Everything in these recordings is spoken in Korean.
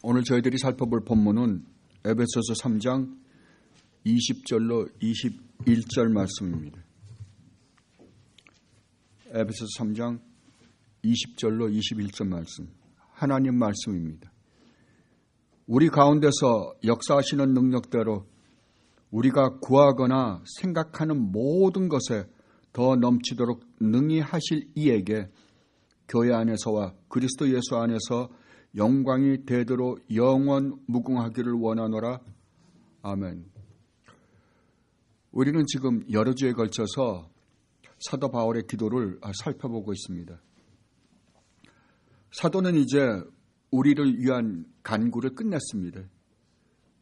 오늘 저희들이 살펴볼 본문은 에베소서 3장 20절로 21절 말씀입니다. 에베소서 3장 20절로 21절 말씀, 하나님 말씀입니다. 우리 가운데서 역사하시는 능력대로 우리가 구하거나 생각하는 모든 것에 더 넘치도록 능히 하실 이에게 교회 안에서와 그리스도 예수 안에서 영광이 되도록 영원 무궁하기를 원하노라. 아멘. 우리는 지금 여러 주에 걸쳐서 사도 바울의 기도를 살펴보고 있습니다. 사도는 이제 우리를 위한 간구를 끝냈습니다.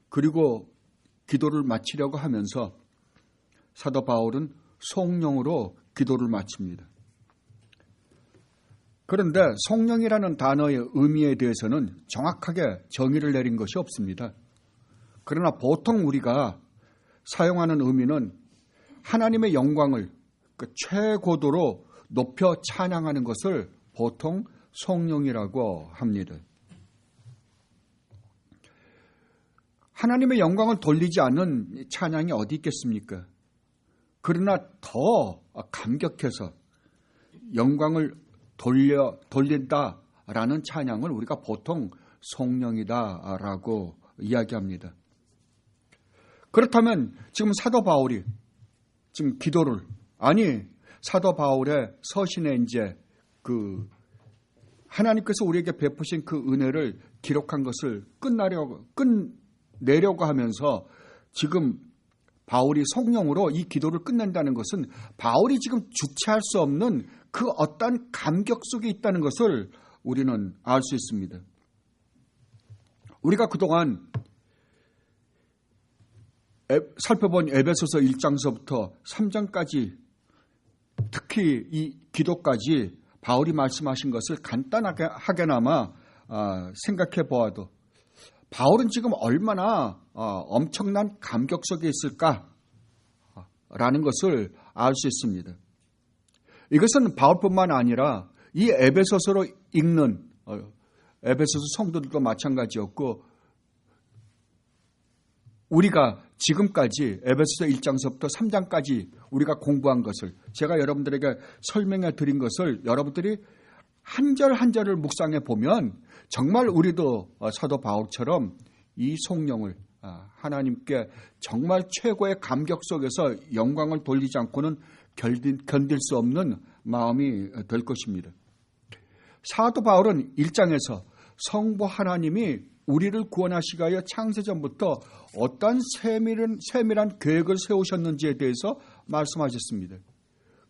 그리고 기도를 마치려고 하면서 사도 바울은 성령으로 기도를 마칩니다. 그런데 성령이라는 단어의 의미에 대해서는 정확하게 정의를 내린 것이 없습니다. 그러나 보통 우리가 사용하는 의미는 하나님의 영광을 최고도로 높여 찬양하는 것을 보통 성령이라고 합니다. 하나님의 영광을 돌리지 않는 찬양이 어디 있겠습니까? 그러나 더 감격해서 영광을 돌린다라는 찬양을 우리가 보통 성령이다라고 이야기합니다. 그렇다면 지금 사도 바울이 지금 기도를 사도 바울의 서신에 이제 하나님께서 우리에게 베푸신 그 은혜를 기록한 것을 끝내려고 하면서 지금 바울이 성령으로 이 기도를 끝낸다는 것은 바울이 지금 주체할 수 없는 그 어떤 감격 속에 있다는 것을 우리는 알 수 있습니다. 우리가 그동안 살펴본 에베소서 1장서부터 3장까지 특히 이 기도까지 바울이 말씀하신 것을 간단하게나마 생각해 보아도 바울은 지금 얼마나 엄청난 감격 속에 있을까라는 것을 알 수 있습니다. 이것은 바울뿐만 아니라 이 에베소서로 읽는 에베소서 성도들도 마찬가지였고 우리가 지금까지 에베소서 1장서부터 3장까지 우리가 공부한 것을 제가 여러분들에게 설명해 드린 것을 여러분들이 한 절 한 절을 묵상해 보면 정말 우리도 사도 바울처럼 이 성령을 하나님께 정말 최고의 감격 속에서 영광을 돌리지 않고는 견딜 수 없는 마음이 될 것입니다. 사도 바울은 1장에서 성부 하나님이 우리를 구원하시기 위하여 창세전부터 어떤 세밀한 계획을 세우셨는지에 대해서 말씀하셨습니다.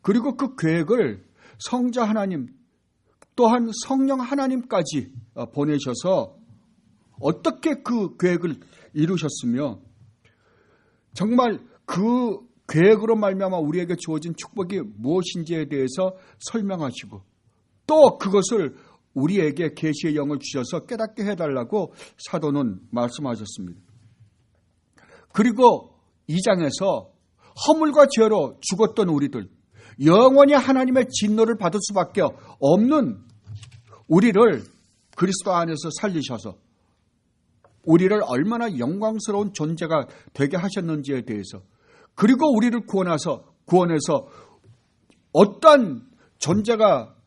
그리고 그 계획을 성자 하나님 또한 성령 하나님까지 보내셔서 어떻게 그 계획을 이루셨으며 정말 그 계획으로 말미암아 우리에게 주어진 축복이 무엇인지에 대해서 설명하시고 또 그것을 우리에게 계시의 영을 주셔서 깨닫게 해달라고 사도는 말씀하셨습니다. 그리고 2장에서 허물과 죄로 죽었던 우리들, 영원히 하나님의 진노를 받을 수밖에 없는 우리를 그리스도 안에서 살리셔서 우리를 얼마나 영광스러운 존재가 되게 하셨는지에 대해서 그리고 우리를 구원해서 어떤 존재가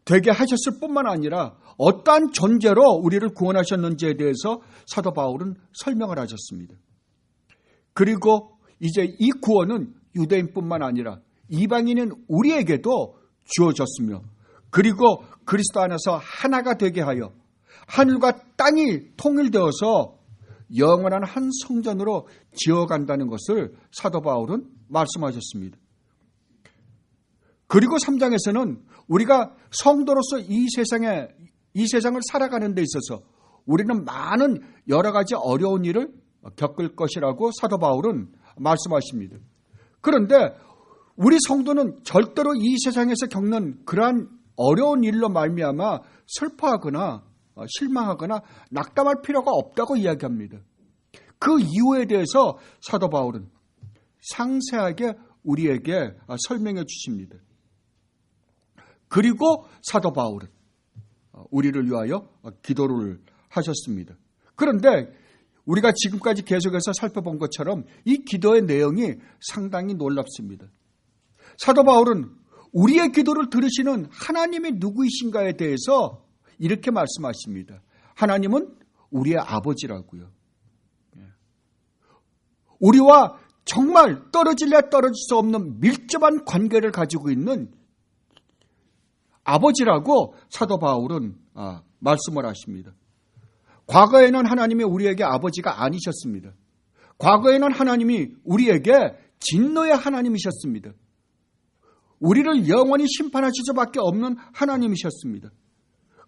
되게 하셨을 뿐만 아니라 어떠한 존재로 우리를 구원하셨는지에 대해서 사도 바울은 설명을 하셨습니다. 그리고 이제 이 구원은 유대인뿐만 아니라 이방인인 우리에게도 주어졌으며 그리고 그리스도 안에서 하나가 되게 하여 하늘과 땅이 통일되어서 영원한 한 성전으로 지어간다는 것을 사도 바울은 말씀하셨습니다. 그리고 3장에서는 우리가 성도로서 이 세상을 살아가는 데 있어서 우리는 많은 여러 가지 어려운 일을 겪을 것이라고 사도 바울은 말씀하십니다. 그런데 우리 성도는 절대로 이 세상에서 겪는 그러한 어려운 일로 말미암아 슬퍼하거나 실망하거나 낙담할 필요가 없다고 이야기합니다. 그 이유에 대해서 사도 바울은 상세하게 우리에게 설명해 주십니다. 그리고 사도 바울은 우리를 위하여 기도를 하셨습니다. 그런데 우리가 지금까지 계속해서 살펴본 것처럼 이 기도의 내용이 상당히 놀랍습니다. 사도 바울은 우리의 기도를 들으시는 하나님이 누구이신가에 대해서 이렇게 말씀하십니다. 하나님은 우리의 아버지라고요. 우리와 정말 떨어질래 떨어질 수 없는 밀접한 관계를 가지고 있는 아버지라고 사도 바울은 말씀을 하십니다. 과거에는 하나님이 우리에게 아버지가 아니셨습니다. 과거에는 하나님이 우리에게 진노의 하나님이셨습니다. 우리를 영원히 심판하실 수밖에 없는 하나님이셨습니다.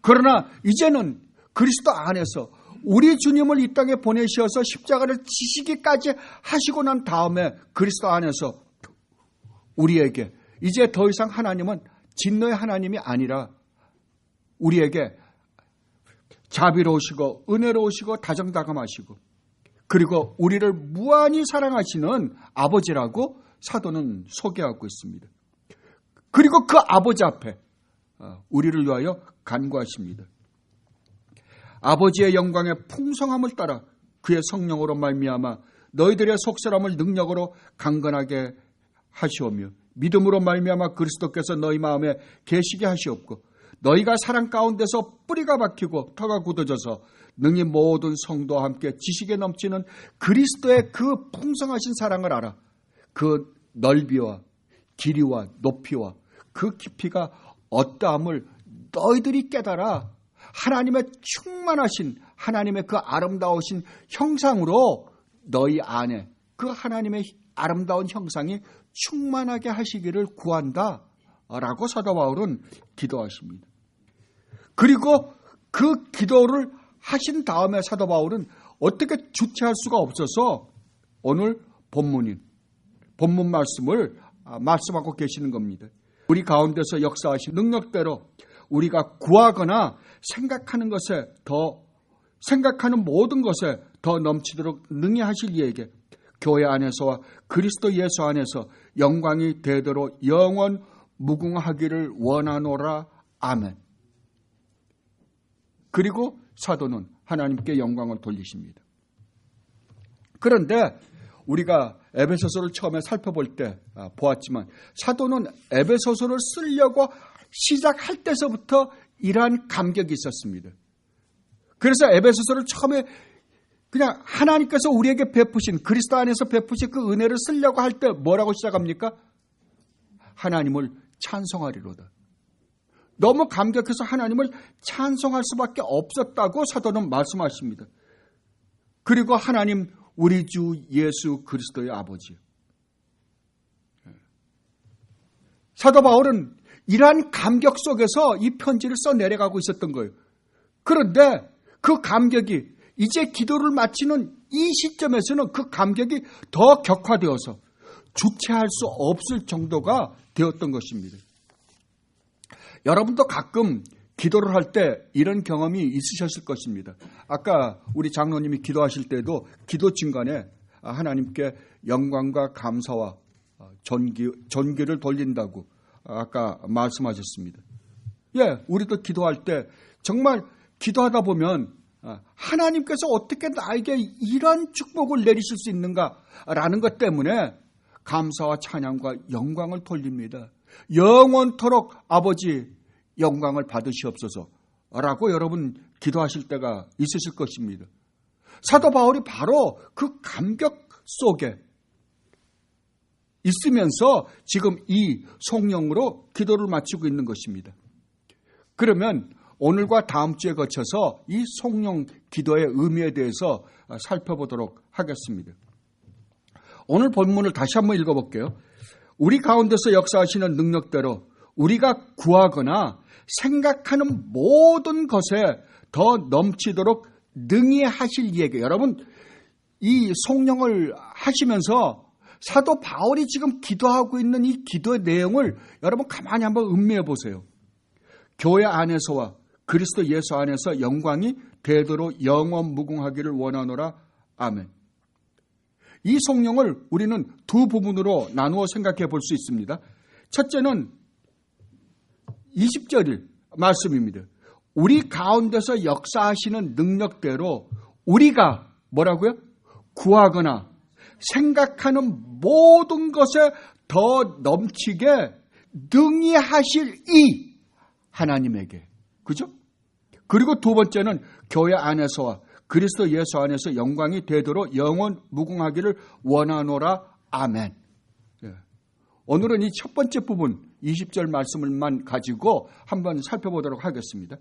그러나 이제는 그리스도 안에서 우리 주님을 이 땅에 보내셔서 십자가를 지시기까지 하시고 난 다음에 그리스도 안에서 우리에게 이제 더 이상 하나님은 진노의 하나님이 아니라 우리에게 자비로우시고 은혜로우시고 다정다감하시고 그리고 우리를 무한히 사랑하시는 아버지라고 사도는 소개하고 있습니다. 그리고 그 아버지 앞에 우리를 위하여 간구하십니다. 아버지의 영광의 풍성함을 따라 그의 성령으로 말미암아 너희들의 속사람을 능력으로 강건하게 하시오며 믿음으로 말미암아 그리스도께서 너희 마음에 계시게 하시옵고 너희가 사랑 가운데서 뿌리가 박히고 터가 굳어져서 능히 모든 성도와 함께 지식에 넘치는 그리스도의 그 풍성하신 사랑을 알아 그 넓이와 길이와 높이와 그 깊이가 어떠함을 너희들이 깨달아 하나님의 충만하신 하나님의 그 아름다우신 형상으로 너희 안에 그 하나님의 아름다운 형상이 충만하게 하시기를 구한다 라고 사도 바울은 기도하십니다. 그리고 그 기도를 하신 다음에 사도 바울은 어떻게 주체할 수가 없어서 오늘 본문 말씀을 말씀하고 계시는 겁니다. 우리 가운데서 역사하신 능력대로 우리가 구하거나 생각하는 모든 것에 더 넘치도록 능히 하실 이에게 교회 안에서와 그리스도 예수 안에서 영광이 되도록 영원 무궁하기를 원하노라. 아멘. 그리고 사도는 하나님께 영광을 돌리십니다. 그런데 우리가 에베소서를 처음에 살펴볼 때 보았지만 사도는 에베소서를 쓰려고 시작할 때서부터 이러한 감격이 있었습니다. 그래서 에베소서를 처음에 그냥 하나님께서 우리에게 베푸신 그리스도 안에서 베푸신 그 은혜를 쓰려고 할 때 뭐라고 시작합니까? 하나님을 찬송하리로다. 너무 감격해서 하나님을 찬송할 수밖에 없었다고 사도는 말씀하십니다. 그리고 하나님 우리 주 예수 그리스도의 아버지. 사도 바울은 이러한 감격 속에서 이 편지를 써 내려가고 있었던 거예요. 그런데 그 감격이 이제 기도를 마치는 이 시점에서는 그 감격이 더 격화되어서 주체할 수 없을 정도가 되었던 것입니다. 여러분도 가끔 기도를 할 때 이런 경험이 있으셨을 것입니다. 아까 우리 장로님이 기도하실 때도 기도 중간에 하나님께 영광과 감사와 존귀를 돌린다고 아까 말씀하셨습니다. 예, 우리도 기도할 때 정말 기도하다 보면 하나님께서 어떻게 나에게 이런 축복을 내리실 수 있는가라는 것 때문에 감사와 찬양과 영광을 돌립니다. 영원토록 아버지 영광을 받으시옵소서라고 여러분 기도하실 때가 있으실 것입니다. 사도 바울이 바로 그 감격 속에 있으면서 지금 이 성령으로 기도를 마치고 있는 것입니다. 그러면 오늘과 다음 주에 거쳐서 이 성령 기도의 의미에 대해서 살펴보도록 하겠습니다. 오늘 본문을 다시 한번 읽어볼게요. 우리 가운데서 역사하시는 능력대로 우리가 구하거나 생각하는 모든 것에 더 넘치도록 능히 하실 이에게. 여러분, 이 성령을 하시면서 사도 바울이 지금 기도하고 있는 이 기도의 내용을 여러분 가만히 한번 음미해 보세요. 교회 안에서와 그리스도 예수 안에서 영광이 되도록 영원 무궁하기를 원하노라. 아멘. 이 성령을 우리는 두 부분으로 나누어 생각해 볼 수 있습니다. 첫째는 20절 말씀입니다. 우리 가운데서 역사하시는 능력대로 우리가 뭐라고요? 구하거나 생각하는 모든 것에 더 넘치게 능히 하실 이 하나님에게. 그죠? 그리고 두 번째는 교회 안에서와 그리스도 예수 안에서 영광이 되도록 영원 무궁하기를 원하노라. 아멘. 오늘은 이 첫 번째 부분 20절 말씀을만 가지고 한번 살펴보도록 하겠습니다.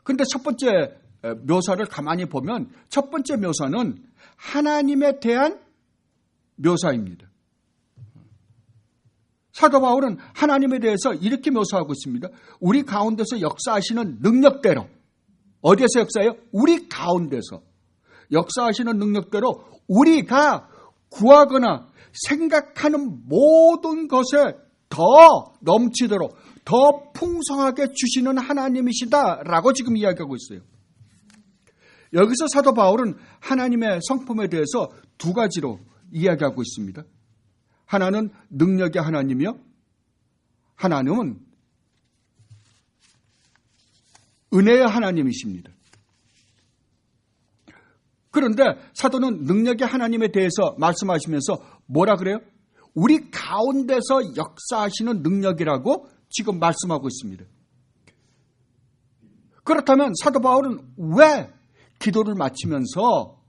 그런데 첫 번째 묘사를 가만히 보면 첫 번째 묘사는 하나님에 대한 묘사입니다. 사도 바울은 하나님에 대해서 이렇게 묘사하고 있습니다. 우리 가운데서 역사하시는 능력대로. 어디에서 역사해요? 우리 가운데서 역사하시는 능력대로 우리가 구하거나 생각하는 모든 것에 더 넘치도록 더 풍성하게 주시는 하나님이시다라고 지금 이야기하고 있어요. 여기서 사도 바울은 하나님의 성품에 대해서 두 가지로 이야기하고 있습니다. 하나는 능력의 하나님이요, 하나는 은혜의 하나님이십니다. 그런데 사도는 능력의 하나님에 대해서 말씀하시면서 뭐라 그래요? 우리 가운데서 역사하시는 능력이라고 지금 말씀하고 있습니다. 그렇다면 사도 바울은 왜 기도를 마치면서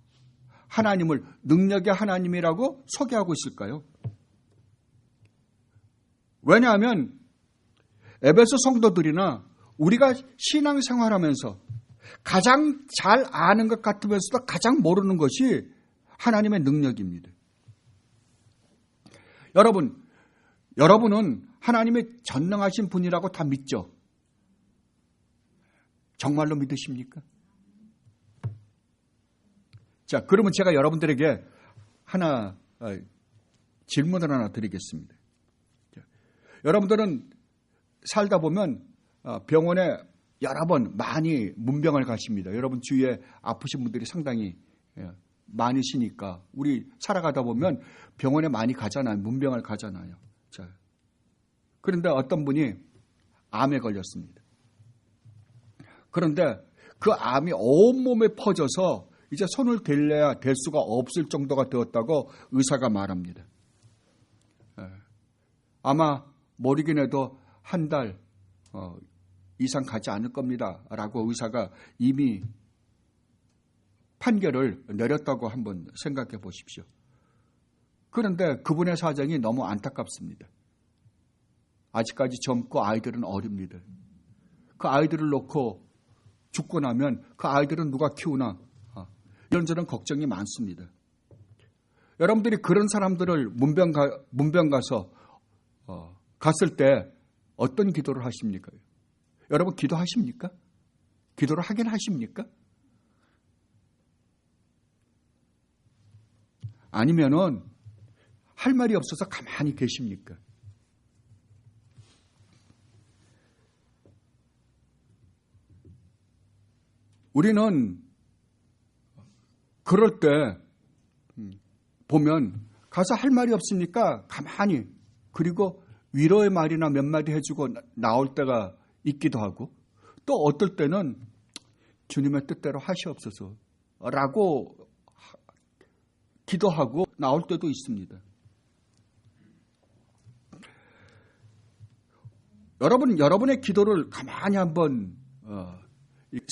하나님을 능력의 하나님이라고 소개하고 있을까요? 왜냐하면 에베소 성도들이나 우리가 신앙생활하면서 가장 잘 아는 것 같으면서도 가장 모르는 것이 하나님의 능력입니다. 여러분은 하나님이 전능하신 분이라고 다 믿죠? 정말로 믿으십니까? 자, 그러면 제가 여러분들에게 질문을 하나 드리겠습니다. 여러분들은 살다 보면 병원에 여러 번 많이 문병을 가십니다. 여러분 주위에 아프신 분들이 상당히 많으시니까 우리 살아가다 보면 병원에 많이 가잖아요. 문병을 가잖아요. 자, 그런데 어떤 분이 암에 걸렸습니다. 그런데 그 암이 온몸에 퍼져서 이제 손을 댈래야 댈 수가 없을 정도가 되었다고 의사가 말합니다. 아마 모르긴 해도 한 달 이상 가지 않을 겁니다. 라고 의사가 이미 판결을 내렸다고 한번 생각해 보십시오. 그런데 그분의 사정이 너무 안타깝습니다. 아직까지 젊고 아이들은 어립니다. 그 아이들을 놓고 죽고 나면 그 아이들은 누가 키우나 이런저런 걱정이 많습니다. 여러분들이 그런 사람들을 문병 가서 갔을 때 어떤 기도를 하십니까? 여러분 기도하십니까? 기도를 하긴 하십니까? 아니면은 할 말이 없어서 가만히 계십니까? 우리는 그럴 때 보면 가서 할 말이 없으니까 가만히, 그리고 위로의 말이나 몇 마디 해주고 나올 때가 있기도 하고, 또 어떨 때는 주님의 뜻대로 하시옵소서 라고 기도하고 나올 때도 있습니다. 여러분의 기도를 가만히 한번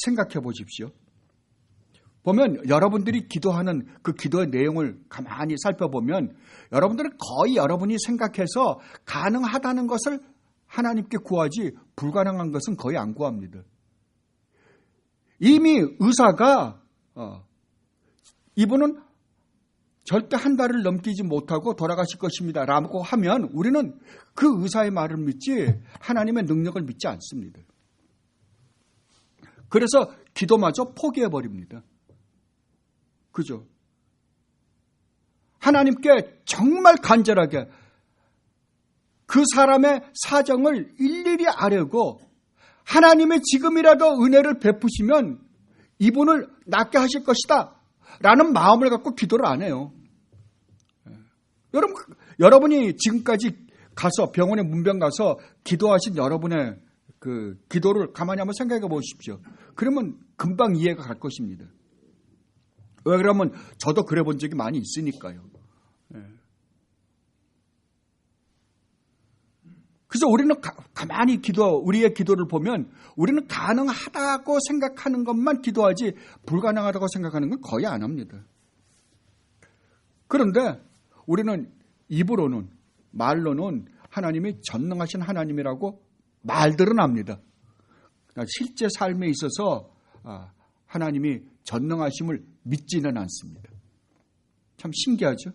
생각해 보십시오. 보면 여러분들이 기도하는 그 기도의 내용을 가만히 살펴보면 여러분들은 거의 여러분이 생각해서 가능하다는 것을 하나님께 구하지 불가능한 것은 거의 안 구합니다. 이미 의사가 이분은 절대 한 달을 넘기지 못하고 돌아가실 것입니다 라고 하면 우리는 그 의사의 말을 믿지 하나님의 능력을 믿지 않습니다. 그래서 기도마저 포기해버립니다. 그죠? 하나님께 정말 간절하게 그 사람의 사정을 일일이 아뢰고 하나님의 지금이라도 은혜를 베푸시면 이분을 낫게 하실 것이다 라는 마음을 갖고 기도를 안 해요. 여러분이 지금까지 가서 병원에 문병 가서 기도하신 여러분의 그 기도를 가만히 한번 생각해 보십시오. 그러면 금방 이해가 갈 것입니다. 왜 그러면 저도 그래 본 적이 많이 있으니까요. 그래서 우리는 가만히 우리의 기도를 보면 우리는 가능하다고 생각하는 것만 기도하지 불가능하다고 생각하는 건 거의 안 합니다. 그런데 우리는 입으로는, 말로는 하나님이 전능하신 하나님이라고 말들은 합니다. 실제 삶에 있어서 하나님이 전능하심을 믿지는 않습니다. 참 신기하죠?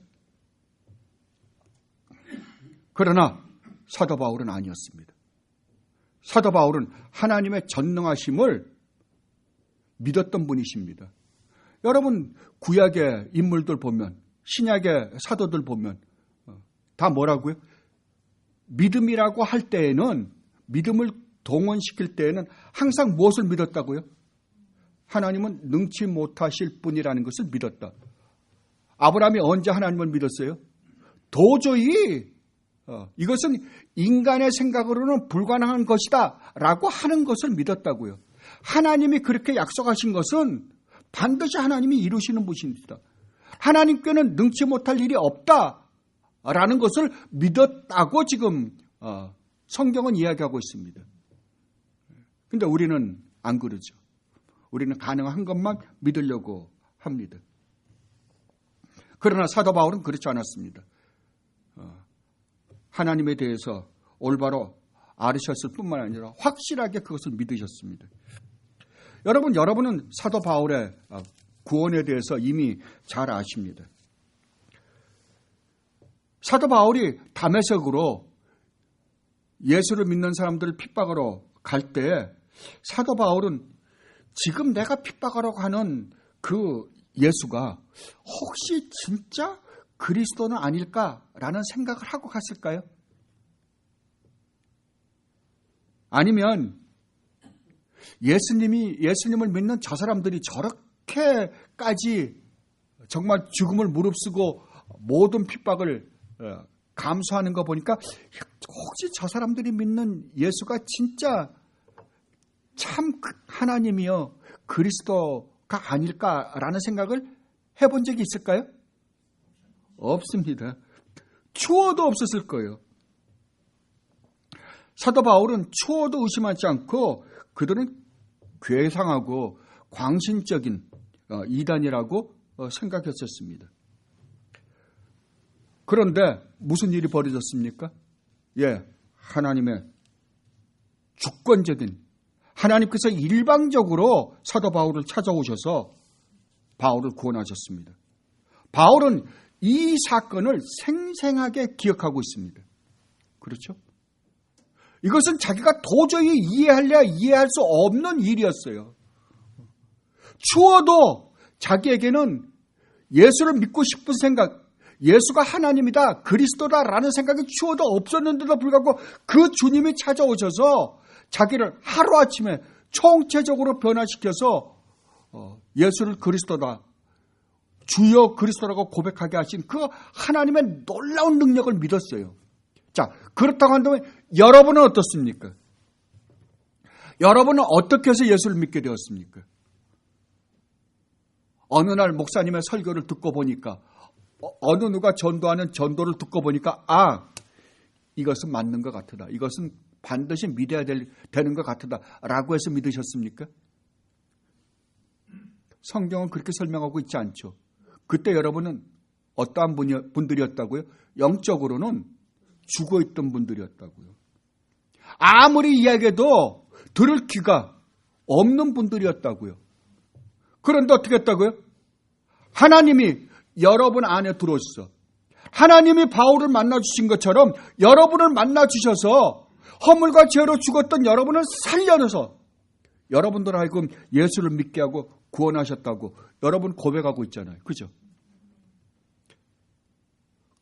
그러나 사도 바울은 아니었습니다. 사도 바울은 하나님의 전능하심을 믿었던 분이십니다. 여러분 구약의 인물들 보면, 신약의 사도들 보면 다 뭐라고요? 믿음이라고 할 때에는, 믿음을 동원시킬 때에는 항상 무엇을 믿었다고요? 하나님은 능치 못하실 분이라는 것을 믿었다. 아브라함이 언제 하나님을 믿었어요? 도저히 이것은 인간의 생각으로는 불가능한 것이다 라고 하는 것을 믿었다고요. 하나님이 그렇게 약속하신 것은 반드시 하나님이 이루시는 분이십니다. 하나님께는 능치 못할 일이 없다라는 것을 믿었다고 지금 성경은 이야기하고 있습니다. 그런데 우리는 안 그러죠. 우리는 가능한 것만 믿으려고 합니다. 그러나 사도 바울은 그렇지 않았습니다. 하나님에 대해서 올바로 알으셨을 뿐만 아니라 확실하게 그것을 믿으셨습니다. 여러분은 사도 바울의 구원에 대해서 이미 잘 아십니다. 사도 바울이 다메섹으로 예수를 믿는 사람들을 핍박하러 갈 때 사도 바울은 지금 내가 핍박하러 가는 그 예수가 혹시 진짜 그리스도는 아닐까라는 생각을 하고 갔을까요? 아니면 예수님을 믿는 저 사람들이 저렇게까지 정말 죽음을 무릅쓰고 모든 핍박을 감수하는 거 보니까 혹시 저 사람들이 믿는 예수가 진짜 참 하나님이요 그리스도가 아닐까라는 생각을 해본 적이 있을까요? 없습니다. 추워도 없었을 거예요. 사도 바울은 추워도 의심하지 않고 그들은 괴상하고 광신적인 이단이라고 생각했었습니다. 그런데 무슨 일이 벌어졌습니까? 하나님의 주권적인, 하나님께서 일방적으로 사도 바울을 찾아오셔서 바울을 구원하셨습니다. 바울은 이 사건을 생생하게 기억하고 있습니다. 그렇죠? 이것은 자기가 도저히 이해할 수 없는 일이었어요. 추워도 자기에게는 예수를 믿고 싶은 생각, 예수가 하나님이다, 그리스도다라는 생각이 추워도 없었는데도 불구하고 그 주님이 찾아오셔서 자기를 하루아침에 총체적으로 변화시켜서 예수를 그리스도다, 주여 그리스도라고 고백하게 하신 그 하나님의 놀라운 능력을 믿었어요. 자, 그렇다고 한다면 여러분은 어떻습니까? 여러분은 어떻게 해서 예수를 믿게 되었습니까? 어느 날 목사님의 설교를 듣고 보니까, 어느 누가 전도하는 전도를 듣고 보니까 이것은 맞는 것 같다, 이것은 반드시 믿어야 되는 것 같다 라고 해서 믿으셨습니까? 성경은 그렇게 설명하고 있지 않죠. 그때 여러분은 어떠한 분들이었다고요? 영적으로는 죽어있던 분들이었다고요. 아무리 이야기해도 들을 귀가 없는 분들이었다고요. 그런데 어떻게 했다고요? 하나님이 여러분 안에 들어오셔서, 하나님이 바울을 만나주신 것처럼 여러분을 만나주셔서 허물과 죄로 죽었던 여러분을 살려내서 여러분들 하여금 예수를 믿게 하고 구원하셨다고 여러분 고백하고 있잖아요. 그죠?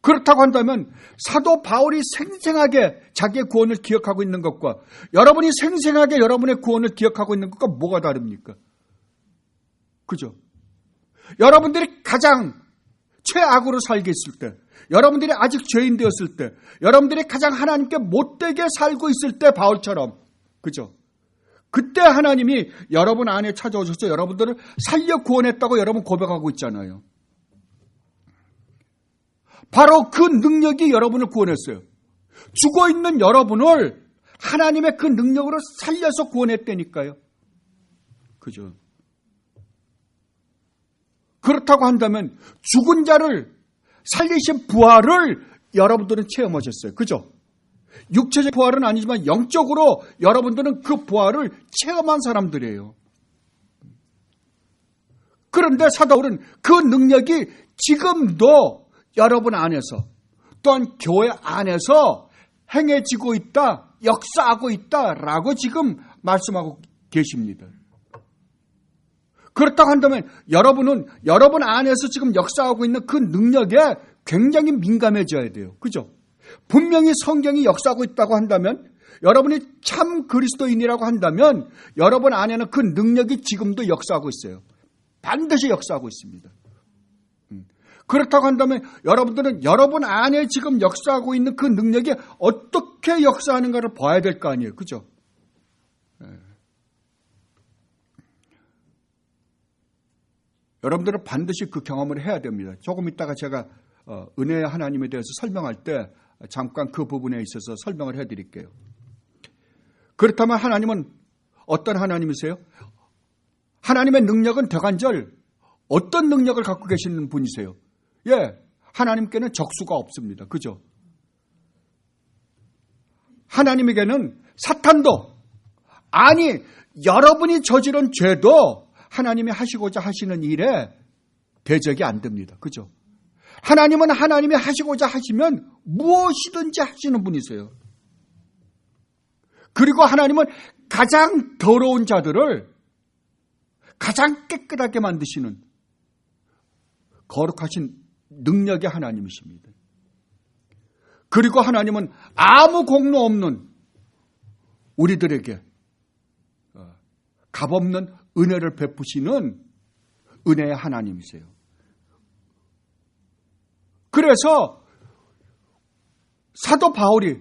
그렇다고 한다면 사도 바울이 생생하게 자기의 구원을 기억하고 있는 것과 여러분이 생생하게 여러분의 구원을 기억하고 있는 것과 뭐가 다릅니까? 그죠? 여러분들이 가장 최악으로 살게 있을 때, 여러분들이 아직 죄인 되었을 때, 여러분들이 가장 하나님께 못되게 살고 있을 때 바울처럼 그죠? 그때 하나님이 여러분 안에 찾아오셔서 여러분들을 살려 구원했다고 여러분 고백하고 있잖아요. 바로 그 능력이 여러분을 구원했어요. 죽어있는 여러분을 하나님의 그 능력으로 살려서 구원했다니까요. 그죠? 그렇다고 한다면 죽은 자를 살리신 부활을 여러분들은 체험하셨어요. 그죠? 육체적 부활은 아니지만 영적으로 여러분들은 그 부활을 체험한 사람들이에요. 그런데 사도 바울은 그 능력이 지금도 여러분 안에서 또한 교회 안에서 행해지고 있다, 역사하고 있다라고 지금 말씀하고 계십니다. 그렇다고 한다면 여러분은 여러분 안에서 지금 역사하고 있는 그 능력에 굉장히 민감해져야 돼요. 그죠? 분명히 성경이 역사하고 있다고 한다면, 여러분이 참 그리스도인이라고 한다면 여러분 안에는 그 능력이 지금도 역사하고 있어요. 반드시 역사하고 있습니다. 그렇다고 한다면 여러분들은 여러분 안에 지금 역사하고 있는 그 능력이 어떻게 역사하는가를 봐야 될 거 아니에요. 그죠? 여러분들은 반드시 그 경험을 해야 됩니다. 조금 있다가 제가 은혜의 하나님에 대해서 설명할 때 잠깐 그 부분에 있어서 설명을 해드릴게요. 그렇다면 하나님은 어떤 하나님이세요? 하나님의 능력은 대관절 어떤 능력을 갖고 계시는 분이세요? 예, 하나님께는 적수가 없습니다. 그죠? 하나님에게는 사탄도, 아니 여러분이 저지른 죄도 하나님이 하시고자 하시는 일에 대적이 안 됩니다. 그죠? 하나님은 하나님이 하시고자 하시면 무엇이든지 하시는 분이세요. 그리고 하나님은 가장 더러운 자들을 가장 깨끗하게 만드시는 거룩하신 능력의 하나님이십니다. 그리고 하나님은 아무 공로 없는 우리들에게 값없는 은혜를 베푸시는 은혜의 하나님이세요. 그래서 사도 바울이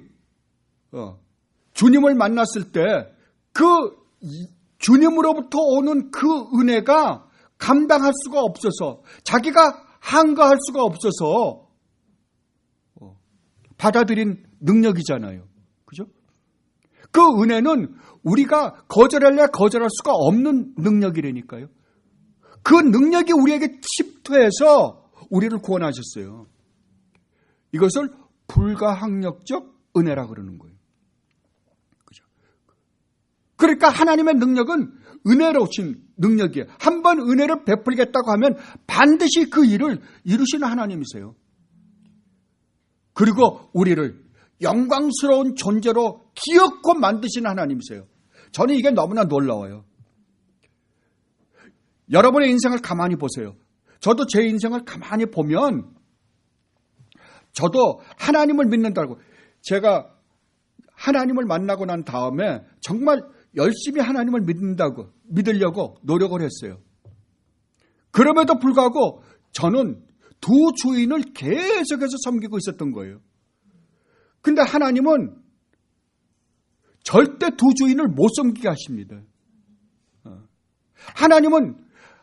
주님을 만났을 때 그 주님으로부터 오는 그 은혜가 감당할 수가 없어서, 자기가 한가할 수가 없어서 받아들인 능력이잖아요. 그죠? 그 은혜는 우리가 거절할래 거절할 수가 없는 능력이라니까요. 그 능력이 우리에게 침투해서 우리를 구원하셨어요. 이것을 불가항력적 은혜라 그러는 거예요. 그죠? 그러니까 하나님의 능력은 은혜로우신 능력이에요. 한번 은혜를 베풀겠다고 하면 반드시 그 일을 이루시는 하나님이세요. 그리고 우리를 영광스러운 존재로 기어코 만드시는 하나님이세요. 저는 이게 너무나 놀라워요. 여러분의 인생을 가만히 보세요. 저도 제 인생을 가만히 보면 저도 하나님을 믿는다고, 제가 하나님을 만나고 난 다음에 정말 열심히 하나님을 믿으려고 노력을 했어요. 그럼에도 불구하고 저는 두 주인을 계속해서 섬기고 있었던 거예요. 근데 하나님은 절대 두 주인을 못 섬기게 하십니다.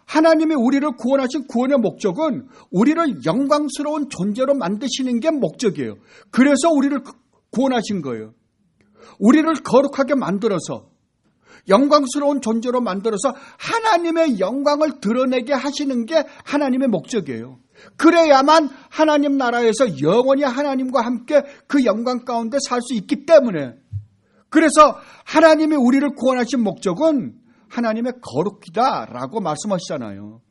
하나님이 우리를 구원하신 구원의 목적은 우리를 영광스러운 존재로 만드시는 게 목적이에요. 그래서 우리를 구원하신 거예요. 우리를 거룩하게 만들어서 영광스러운 존재로 만들어서 하나님의 영광을 드러내게 하시는 게 하나님의 목적이에요. 그래야만 하나님 나라에서 영원히 하나님과 함께 그 영광 가운데 살 수 있기 때문에, 그래서 하나님이 우리를 구원하신 목적은 하나님의 거룩이다라고 말씀하시잖아요.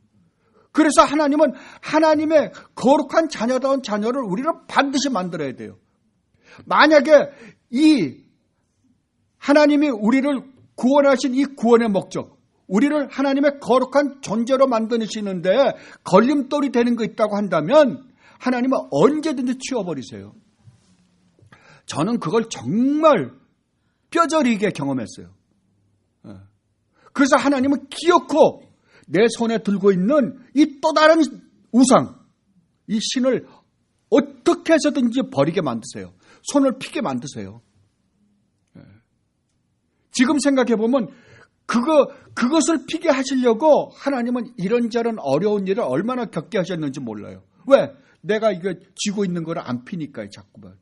그래서 하나님은 하나님의 거룩한 자녀다운 자녀를 우리를 반드시 만들어야 돼요. 만약에 이 하나님이 우리를 구원하신 이 구원의 목적, 우리를 하나님의 거룩한 존재로 만드시는데 걸림돌이 되는 거 있다고 한다면 하나님은 언제든지 치워버리세요. 저는 그걸 정말 뼈저리게 경험했어요. 그래서 하나님은 기어코 내 손에 들고 있는 이 또 다른 우상, 이 신을 어떻게 해서든지 버리게 만드세요. 손을 피게 만드세요. 지금 생각해보면 그것을 피게 하시려고 하나님은 이런저런 어려운 일을 얼마나 겪게 하셨는지 몰라요. 왜? 내가 이거 쥐고 있는 거를 안 피니까요, 자꾸만.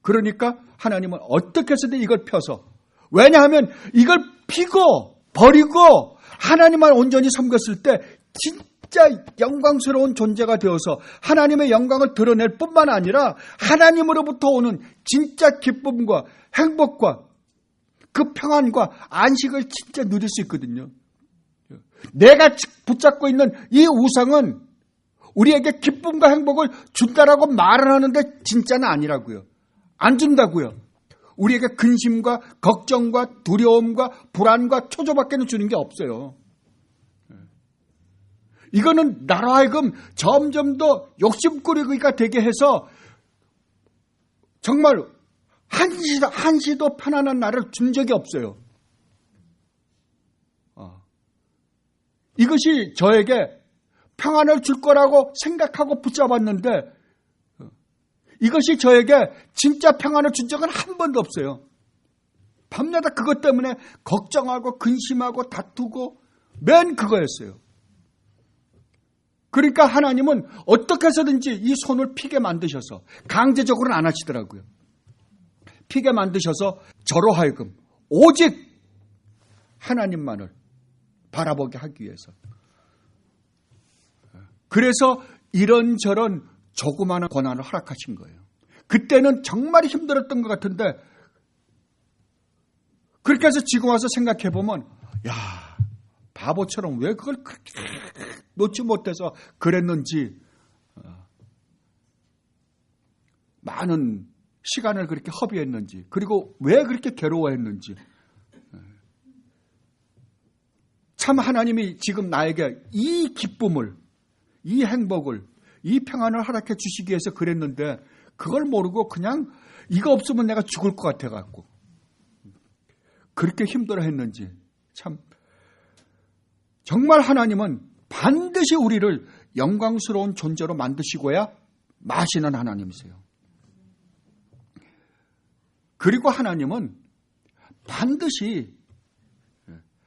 그러니까 하나님은 어떻게 해서든 이걸 펴서, 왜냐하면 이걸 피고 버리고 하나님만 온전히 섬겼을 때 진짜 영광스러운 존재가 되어서 하나님의 영광을 드러낼 뿐만 아니라 하나님으로부터 오는 진짜 기쁨과 행복과 그 평안과 안식을 진짜 누릴 수 있거든요. 내가 붙잡고 있는 이 우상은 우리에게 기쁨과 행복을 준다라고 말을 하는데 진짜는 아니라고요. 안 준다고요. 우리에게 근심과 걱정과 두려움과 불안과 초조밖에는 주는 게 없어요. 이거는 나로 하여금 점점 더 욕심꾸러기가 되게 해서 정말 한시도 편안한 날을 준 적이 없어요. 이것이 저에게 평안을 줄 거라고 생각하고 붙잡았는데 이것이 저에게 진짜 평안을 준 적은 한 번도 없어요. 밤마다 그것 때문에 걱정하고 근심하고 다투고 맨 그거였어요. 그러니까 하나님은 어떻게 해서든지 이 손을 피게 만드셔서, 강제적으로는 안 하시더라고요. 피게 만드셔서 저로 하여금 오직 하나님만을 바라보게 하기 위해서. 그래서 이런저런 조그마한 고난을 허락하신 거예요. 그때는 정말 힘들었던 것 같은데, 그렇게 해서 지금 와서 생각해보면, 야, 바보처럼 왜 그걸 그렇게 놓지 못해서 그랬는지, 많은 시간을 그렇게 허비했는지, 그리고 왜 그렇게 괴로워했는지. 참 하나님이 지금 나에게 이 기쁨을, 이 행복을, 이 평안을 허락해 주시기 위해서 그랬는데 그걸 모르고 그냥 이거 없으면 내가 죽을 것 같아갖고 그렇게 힘들어했는지. 참 정말 하나님은 반드시 우리를 영광스러운 존재로 만드시고야 마시는 하나님이세요. 그리고 하나님은 반드시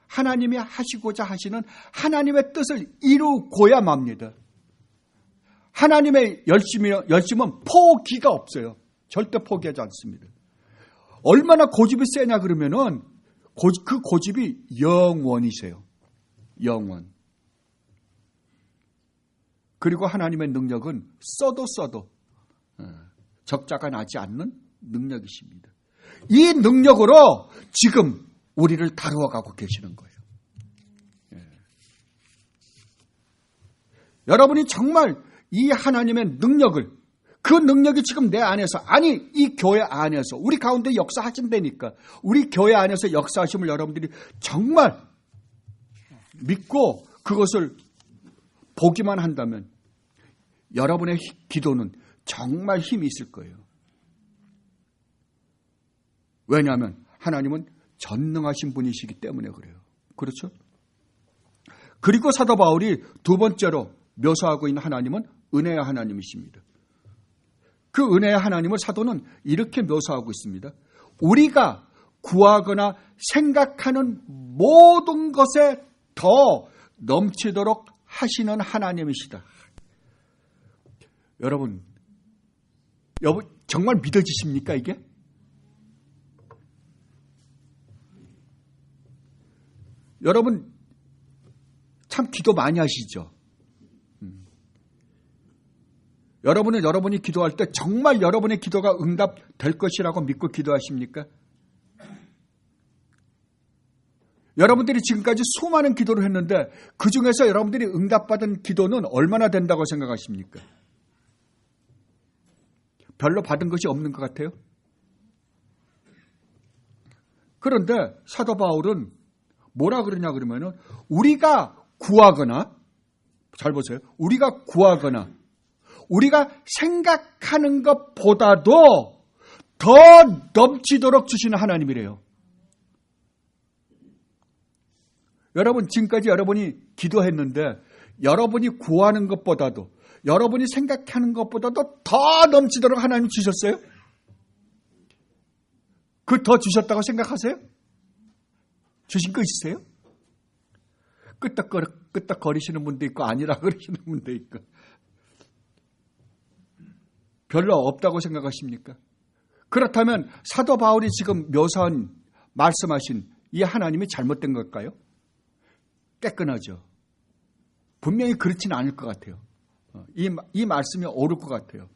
하나님이 하시고자 하시는 하나님의 뜻을 이루고야 맙니다. 하나님의 열심은 포기가 없어요. 절대 포기하지 않습니다. 얼마나 고집이 세냐 그러면은 그 고집이 영원이세요. 영원. 그리고 하나님의 능력은 써도 적자가 나지 않는 능력이십니다. 이 능력으로 지금 우리를 다루어가고 계시는 거예요. 여러분이 정말 이 하나님의 능력을, 그 능력이 지금 내 안에서, 아니 이 교회 안에서 우리 가운데 역사하신다니까, 우리 교회 안에서 역사하심을 여러분들이 정말 믿고 그것을 보기만 한다면 여러분의 기도는 정말 힘이 있을 거예요. 왜냐하면 하나님은 전능하신 분이시기 때문에 그래요. 그렇죠? 그리고 사도 바울이 두 번째로 묘사하고 있는 하나님은 은혜의 하나님이십니다. 그 은혜의 하나님을 사도는 이렇게 묘사하고 있습니다. 우리가 구하거나 생각하는 모든 것에 더 넘치도록 하시는 하나님이시다. 여러분 정말 믿어지십니까 이게? 여러분 참 기도 많이 하시죠? 여러분이 기도할 때 정말 여러분의 기도가 응답될 것이라고 믿고 기도하십니까? 여러분들이 지금까지 수많은 기도를 했는데 그 중에서 여러분들이 응답받은 기도는 얼마나 된다고 생각하십니까? 별로 받은 것이 없는 것 같아요. 그런데 사도 바울은 뭐라 그러냐 그러면은 우리가 구하거나, 잘 보세요. 우리가 구하거나 우리가 생각하는 것보다도 더 넘치도록 주시는 하나님이래요. 여러분 지금까지 여러분이 기도했는데 여러분이 구하는 것보다도, 여러분이 생각하는 것보다도 더 넘치도록 하나님 주셨어요? 그 더 주셨다고 생각하세요? 주신 거 있으세요? 끄떡거리시는 분도 있고 아니라 그러시는 분도 있고. 별로 없다고 생각하십니까? 그렇다면 사도 바울이 지금 묘사한 말씀하신 이 하나님이 잘못된 걸까요? 깨끗하죠. 분명히 그렇지는 않을 것 같아요. 이 말씀이 옳을 것 같아요.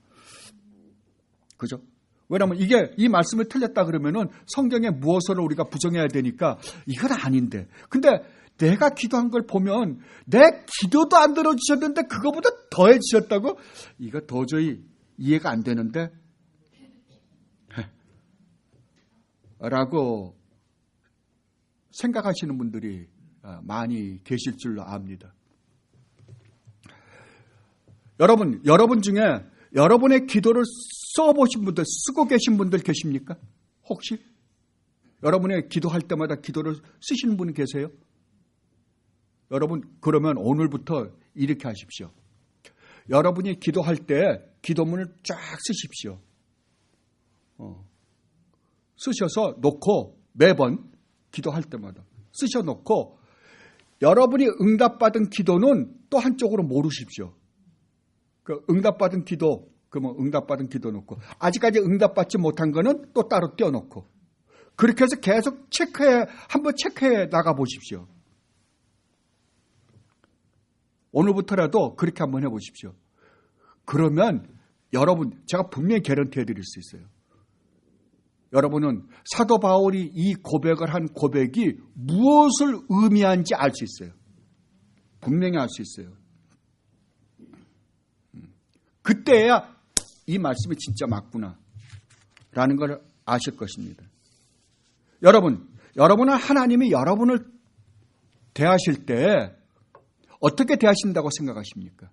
그죠? 왜냐하면 이 말씀을 틀렸다 그러면은 성경에 무엇을 우리가 부정해야 되니까 이건 아닌데. 근데 내가 기도한 걸 보면 내 기도도 안 들어주셨는데 그거보다 더해 주셨다고? 이거 도저히 이해가 안 되는데? 라고 생각하시는 분들이 많이 계실 줄로 압니다. 여러분 중에 여러분의 기도를 써보신 분들, 쓰고 계신 분들 계십니까? 혹시? 여러분의 기도할 때마다 기도를 쓰시는 분 계세요? 여러분, 그러면 오늘부터 이렇게 하십시오. 여러분이 기도할 때 기도문을 쫙 쓰십시오. 쓰셔서 놓고 매번 기도할 때마다 쓰셔놓고 여러분이 응답받은 기도는 또 한쪽으로 모르십시오. 그 응답받은 기도, 그러면 응답받은 기도 놓고 아직까지 응답받지 못한 거는 또 따로 떼어놓고 그렇게 해서 계속 한번 체크해 나가 보십시오. 오늘부터라도 그렇게 한번 해보십시오. 그러면 여러분, 제가 분명히 개런티 해드릴 수 있어요. 여러분은 사도 바울이 이 고백을 한 고백이 무엇을 의미한지 알 수 있어요. 분명히 알 수 있어요. 그때야 이 말씀이 진짜 맞구나 라는 걸 아실 것입니다. 여러분은 하나님이 여러분을 대하실 때 어떻게 대하신다고 생각하십니까?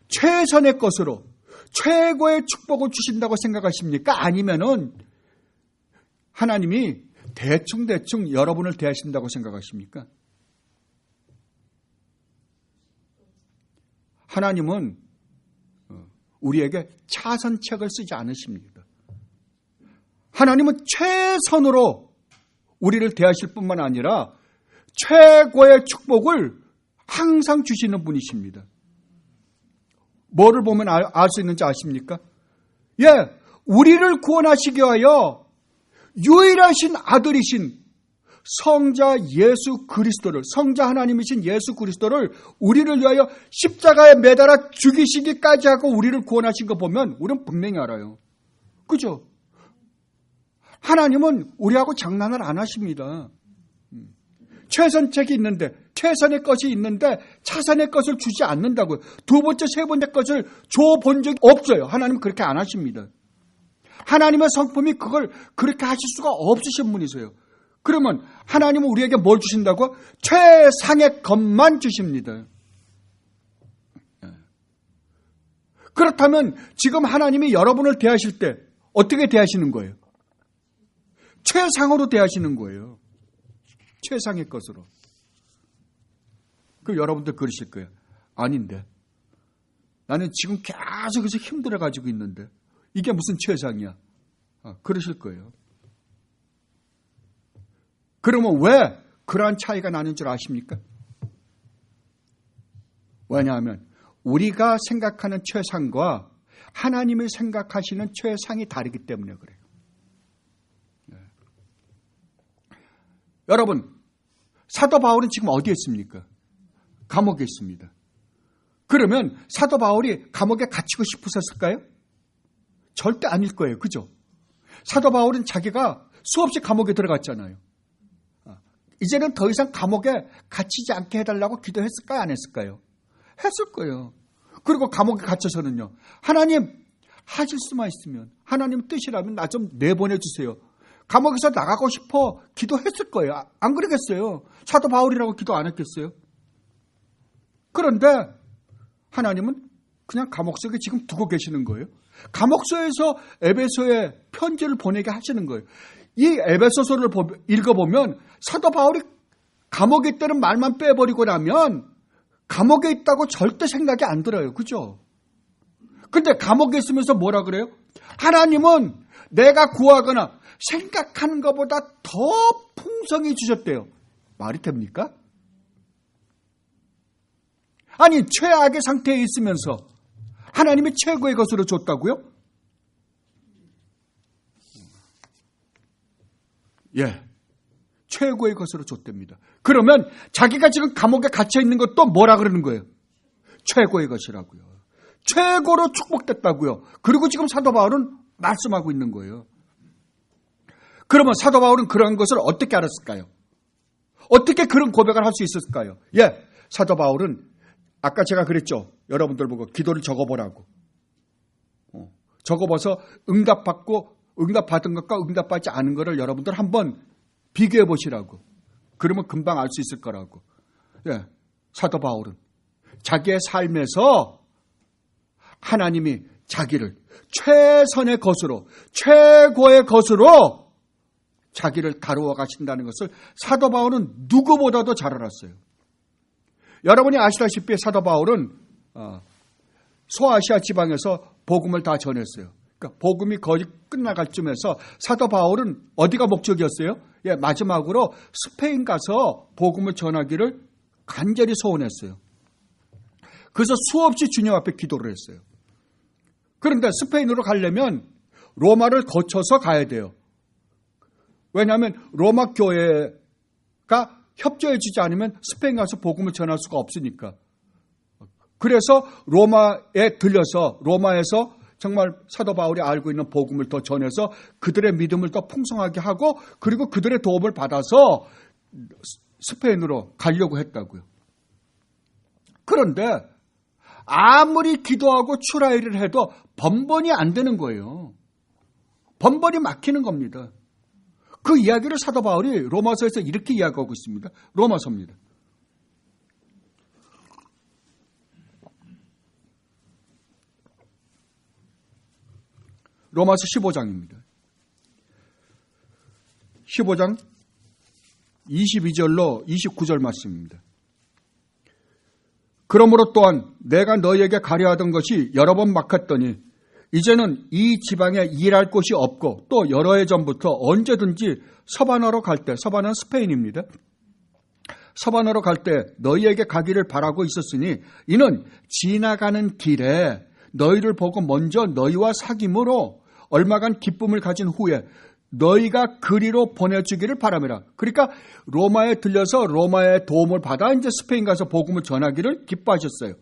최선의 것으로 최고의 축복을 주신다고 생각하십니까? 아니면은 하나님이 대충 여러분을 대하신다고 생각하십니까? 하나님은 우리에게 차선책을 쓰지 않으십니다. 하나님은 최선으로 우리를 대하실 뿐만 아니라 최고의 축복을 항상 주시는 분이십니다. 뭐를 보면 알 수 있는지 아십니까? 우리를 구원하시기 위하여 유일하신 아들이신 성자 예수 그리스도를, 성자 하나님이신 예수 그리스도를 우리를 위하여 십자가에 매달아 죽이시기까지 하고 우리를 구원하신 거 보면 우리는 분명히 알아요. 그죠? 하나님은 우리하고 장난을 안 하십니다. 최선책이 있는데, 최선의 것이 있는데 차선의 것을 주지 않는다고요. 두 번째, 세 번째 것을 줘본 적이 없어요. 하나님은 그렇게 안 하십니다. 하나님의 성품이 그걸 그렇게 하실 수가 없으신 분이세요. 그러면 하나님은 우리에게 뭘 주신다고? 최상의 것만 주십니다. 그렇다면 지금 하나님이 여러분을 대하실 때 어떻게 대하시는 거예요? 최상으로 대하시는 거예요. 최상의 것으로. 그 여러분들 그러실 거예요. 아닌데. 나는 지금 계속해서 힘들어가지고 있는데 이게 무슨 최상이야. 그러실 거예요. 그러면 왜 그러한 차이가 나는 줄 아십니까? 왜냐하면 우리가 생각하는 최상과 하나님이 생각하시는 최상이 다르기 때문에 그래요. 여러분, 사도 바울은 지금 어디에 있습니까? 감옥에 있습니다. 그러면 사도 바울이 감옥에 갇히고 싶으셨을까요? 절대 아닐 거예요. 그죠? 사도 바울은 자기가 수없이 감옥에 들어갔잖아요. 이제는 더 이상 감옥에 갇히지 않게 해달라고 기도했을까요? 안 했을까요? 했을 거예요. 그리고 감옥에 갇혀서는요. 하나님, 하실 수만 있으면, 하나님 뜻이라면 나 좀 내보내주세요. 감옥에서 나가고 싶어 기도했을 거예요. 안 그러겠어요? 사도 바울이라고 기도 안 했겠어요? 그런데 하나님은 그냥 감옥 속에 지금 두고 계시는 거예요. 감옥소에서 에베소에 편지를 보내게 하시는 거예요. 이 에베소서를 읽어보면 사도 바울이 감옥에 있다는 말만 빼버리고 나면 감옥에 있다고 절대 생각이 안 들어요. 그죠? 근데 감옥에 있으면서 뭐라 그래요? 하나님은 내가 구하거나 생각하는 것보다 더 풍성히 주셨대요. 말이 됩니까? 아니, 최악의 상태에 있으면서 하나님이 최고의 것으로 줬다고요? 예, 최고의 것으로 줬답니다. 그러면 자기가 지금 감옥에 갇혀 있는 것도 뭐라 그러는 거예요? 최고의 것이라고요. 최고로 축복됐다고요. 그리고 지금 사도 바울은 말씀하고 있는 거예요. 그러면 사도 바울은 그런 것을 어떻게 알았을까요? 어떻게 그런 고백을 할 수 있었을까요? 예, 사도 바울은 아까 제가 그랬죠. 여러분들 보고 기도를 적어보라고. 적어봐서 응답받은 것과 응답받지 않은 것을 여러분들 한번 비교해 보시라고. 그러면 금방 알 수 있을 거라고. 예, 사도 바울은 자기의 삶에서 하나님이 자기를 최선의 것으로, 최고의 것으로 자기를 다루어 가신다는 것을 사도 바울은 누구보다도 잘 알았어요. 여러분이 아시다시피 사도 바울은 소아시아 지방에서 복음을 다 전했어요. 그러니까 복음이 거의 끝나갈 쯤에서 사도 바울은 어디가 목적이었어요? 예, 마지막으로 스페인 가서 복음을 전하기를 간절히 소원했어요. 그래서 수없이 주님 앞에 기도를 했어요. 그런데 스페인으로 가려면 로마를 거쳐서 가야 돼요. 왜냐하면 로마 교회가 협조해 주지 않으면 스페인 가서 복음을 전할 수가 없으니까. 그래서 로마에 들려서 로마에서 정말 사도 바울이 알고 있는 복음을 더 전해서 그들의 믿음을 더 풍성하게 하고 그리고 그들의 도움을 받아서 스페인으로 가려고 했다고요. 그런데 아무리 기도하고 출하일을 해도 번번이 안 되는 거예요. 번번이 막히는 겁니다. 그 이야기를 사도 바울이 로마서에서 이렇게 이야기하고 있습니다. 로마서입니다. 로마서 15장입니다. 15장 22절로 29절 말씀입니다. 그러므로 또한 내가 너희에게 가려하던 것이 여러 번 막혔더니 이제는 이 지방에 일할 곳이 없고 또 여러 해 전부터 언제든지 서바나로 갈 때, 서바나는 스페인입니다. 서바나로 갈 때 너희에게 가기를 바라고 있었으니 이는 지나가는 길에 너희를 보고 먼저 너희와 사귐으로 얼마간 기쁨을 가진 후에 너희가 그리로 보내주기를 바라매라. 그러니까 로마에 들려서 로마의 도움을 받아 이제 스페인 가서 복음을 전하기를 기뻐하셨어요.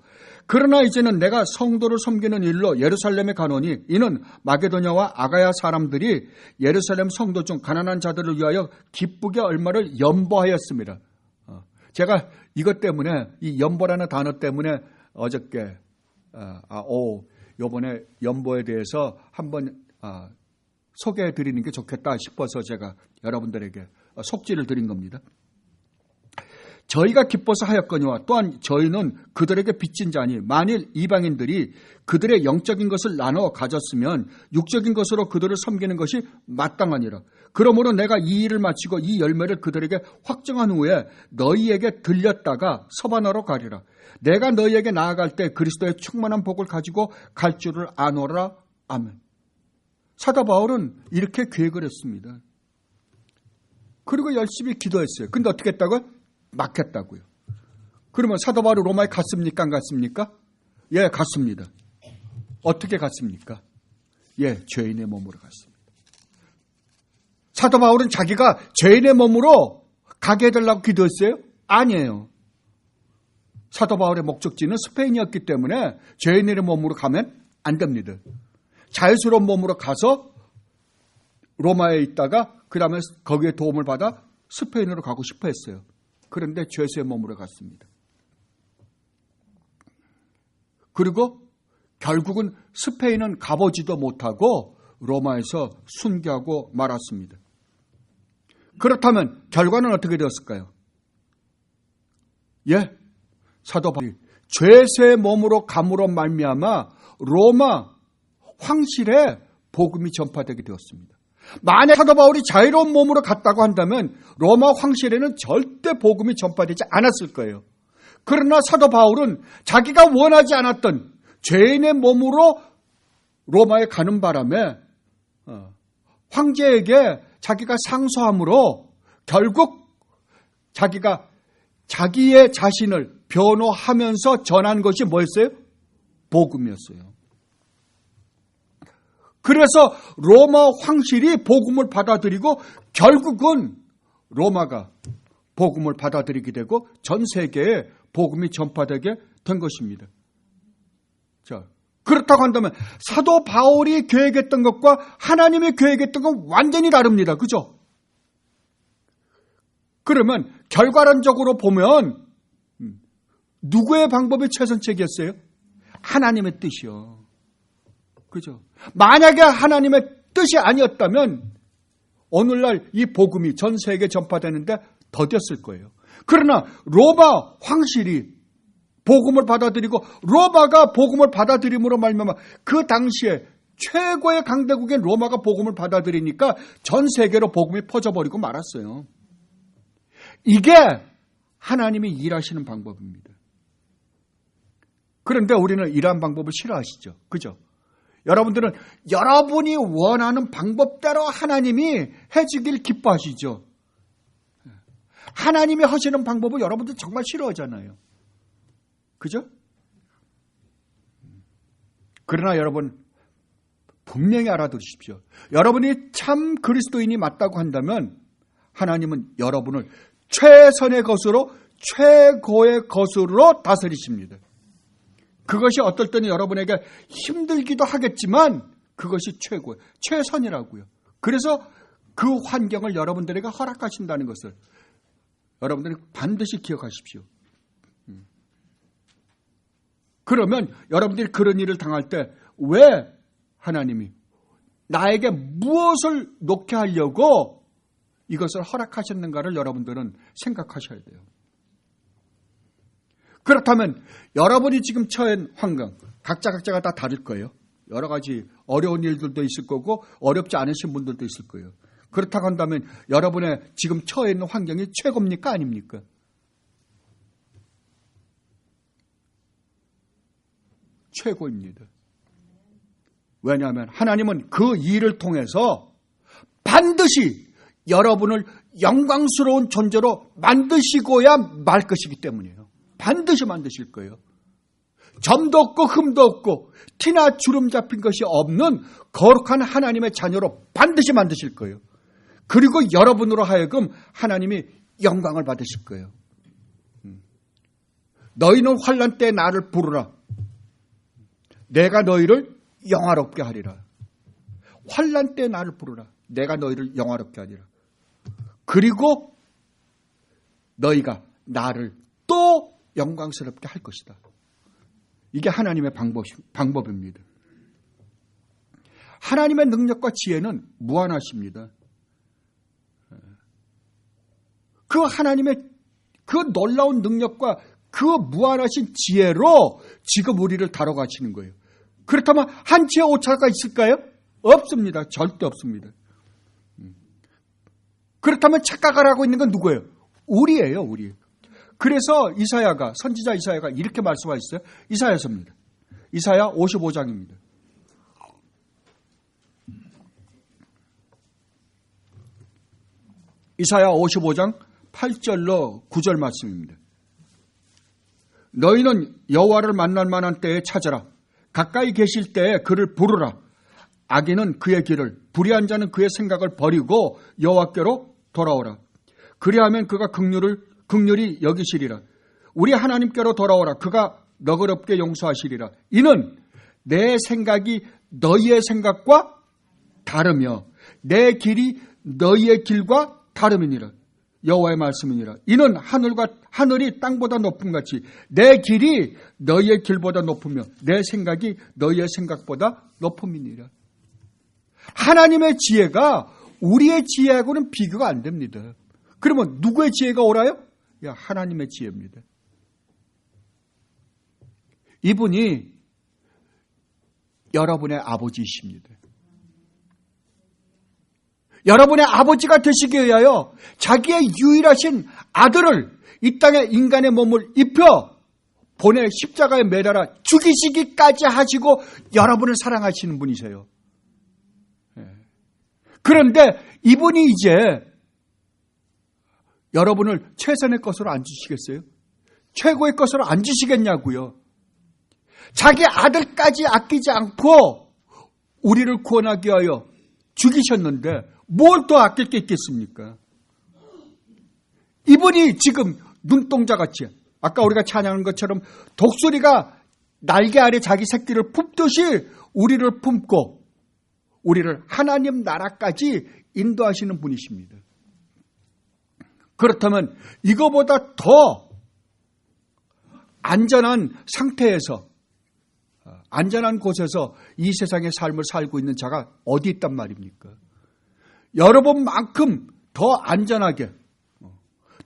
그러나 이제는 내가 성도를 섬기는 일로 예루살렘에 가노니 이는 마게도냐와 아가야 사람들이 예루살렘 성도 중 가난한 자들을 위하여 기쁘게 얼마를 연보하였습니다. 제가 이것 때문에 이 연보라는 단어 때문에 어저께 요번에 연보에 대해서 한번 소개해 드리는 게 좋겠다 싶어서 제가 여러분들에게 속지를 드린 겁니다. 저희가 기뻐서 하였거니와 또한 저희는 그들에게 빚진 자니 만일 이방인들이 그들의 영적인 것을 나눠 가졌으면 육적인 것으로 그들을 섬기는 것이 마땅하니라. 그러므로 내가 이 일을 마치고 이 열매를 그들에게 확정한 후에 너희에게 들렸다가 서바나로 가리라. 내가 너희에게 나아갈 때 그리스도의 충만한 복을 가지고 갈 줄을 아노라. 아멘. 사도 바울은 이렇게 계획을 했습니다. 그리고 열심히 기도했어요. 근데 어떻게 했다고요? 막혔다고요. 그러면 사도 바울이 로마에 갔습니까? 안 갔습니까? 예, 갔습니다. 어떻게 갔습니까? 예, 죄인의 몸으로 갔습니다. 사도 바울은 자기가 죄인의 몸으로 가게 해달라고 기도했어요? 아니에요. 사도 바울의 목적지는 스페인이었기 때문에 죄인의 몸으로 가면 안 됩니다. 자유스러운 몸으로 가서 로마에 있다가 그 다음에 거기에 도움을 받아 스페인으로 가고 싶어 했어요. 그런데 죄수의 몸으로 갔습니다. 그리고 결국은 스페인은 가보지도 못하고 로마에서 순교하고 말았습니다. 그렇다면 결과는 어떻게 되었을까요? 예, 사도 바울이 죄수의 몸으로 감으로 말미암아 로마 황실에 복음이 전파되게 되었습니다. 만약 사도 바울이 자유로운 몸으로 갔다고 한다면 로마 황실에는 절대 복음이 전파되지 않았을 거예요. 그러나 사도 바울은 자기가 원하지 않았던 죄인의 몸으로 로마에 가는 바람에 황제에게 자기가 상소함으로 결국 자기가 자기의 자신을 변호하면서 전한 것이 뭐였어요? 복음이었어요. 그래서 로마 황실이 복음을 받아들이고 결국은 로마가 복음을 받아들이게 되고 전 세계에 복음이 전파되게 된 것입니다. 자, 그렇다고 한다면 사도 바울이 계획했던 것과 하나님이 계획했던 건 완전히 다릅니다. 그죠? 그러면 결과론적으로 보면 누구의 방법이 최선책이었어요? 하나님의 뜻이요. 그죠? 만약에 하나님의 뜻이 아니었다면 오늘날 이 복음이 전 세계에 전파되는데 더뎠을 거예요. 그러나 로마 황실이 복음을 받아들이고 로마가 복음을 받아들임으로 말미암아 그 당시에 최고의 강대국인 로마가 복음을 받아들이니까 전 세계로 복음이 퍼져버리고 말았어요. 이게 하나님이 일하시는 방법입니다. 그런데 우리는 이러한 방법을 싫어하시죠. 그죠? 여러분들은 여러분이 원하는 방법대로 하나님이 해주길 기뻐하시죠. 하나님이 하시는 방법을 여러분들 정말 싫어하잖아요. 그죠? 그러나 여러분 분명히 알아두십시오. 여러분이 참 그리스도인이 맞다고 한다면 하나님은 여러분을 최선의 것으로 최고의 것으로 다스리십니다. 그것이 어떨 때는 여러분에게 힘들기도 하겠지만 그것이 최고예요. 최선이라고요. 그래서 그 환경을 여러분들에게 허락하신다는 것을 여러분들이 반드시 기억하십시오. 그러면 여러분들이 그런 일을 당할 때 왜 하나님이 나에게 무엇을 놓게 하려고 이것을 허락하셨는가를 여러분들은 생각하셔야 돼요. 그렇다면 여러분이 지금 처한 환경 각자가 다 다를 거예요. 여러 가지 어려운 일들도 있을 거고 어렵지 않으신 분들도 있을 거예요. 그렇다고 한다면 여러분의 지금 처해 있는 환경이 최고입니까? 아닙니까? 최고입니다. 왜냐하면 하나님은 그 일을 통해서 반드시 여러분을 영광스러운 존재로 만드시고야 말 것이기 때문이에요. 반드시 만드실 거예요. 점도 없고 흠도 없고 티나 주름 잡힌 것이 없는 거룩한 하나님의 자녀로 반드시 만드실 거예요. 그리고 여러분으로 하여금 하나님이 영광을 받으실 거예요. 너희는 환난 때 나를 부르라. 내가 너희를 영화롭게 하리라. 환난 때 나를 부르라. 내가 너희를 영화롭게 하리라. 그리고 너희가 나를 또 영광스럽게 할 것이다. 이게 하나님의 방법입니다. 하나님의 능력과 지혜는 무한하십니다. 그 하나님의 그 놀라운 능력과 그 무한하신 지혜로 지금 우리를 다뤄가시는 거예요. 그렇다면 한치의 오차가 있을까요? 없습니다. 절대 없습니다. 그렇다면 착각을 하고 있는 건 누구예요? 우리예요, 우리. 그래서 선지자 이사야가 이렇게 말씀하셨어요. 이사야서입니다. 이사야 55장입니다. 이사야 55장 8절로 9절 말씀입니다. 너희는 여호와를 만날 만한 때에 찾아라. 가까이 계실 때에 그를 부르라. 악인은 그의 길을, 불의한 자는 그의 생각을 버리고 여호와께로 돌아오라. 그리하면 그가 긍휼히 여기시리라. 우리 하나님께로 돌아오라. 그가 너그럽게 용서하시리라. 이는 내 생각이 너희의 생각과 다르며 내 길이 너희의 길과 다름이니라. 여호와의 말씀이니라. 이는 하늘이 땅보다 높음 같이 내 길이 너희의 길보다 높으며 내 생각이 너희의 생각보다 높음이니라. 하나님의 지혜가 우리의 지혜하고는 비교가 안 됩니다. 그러면 누구의 지혜가 옳아요? 하나님의 지혜입니다. 이분이 여러분의 아버지이십니다. 여러분의 아버지가 되시기 위하여 자기의 유일하신 아들을 이 땅에 인간의 몸을 입혀 보내 십자가에 매달아 죽이시기까지 하시고 여러분을 사랑하시는 분이세요. 그런데 이분이 이제 여러분을 최선의 것으로 안 주시겠어요? 최고의 것으로 안 주시겠냐고요. 자기 아들까지 아끼지 않고 우리를 구원하기 위하여 죽이셨는데 뭘 더 아낄 게 있겠습니까? 이분이 지금 눈동자같이 아까 우리가 찬양한 것처럼 독수리가 날개 아래 자기 새끼를 품듯이 우리를 품고 우리를 하나님 나라까지 인도하시는 분이십니다. 그렇다면 이거보다 더 안전한 상태에서 안전한 곳에서 이 세상의 삶을 살고 있는 자가 어디 있단 말입니까? 여러분만큼 더 안전하게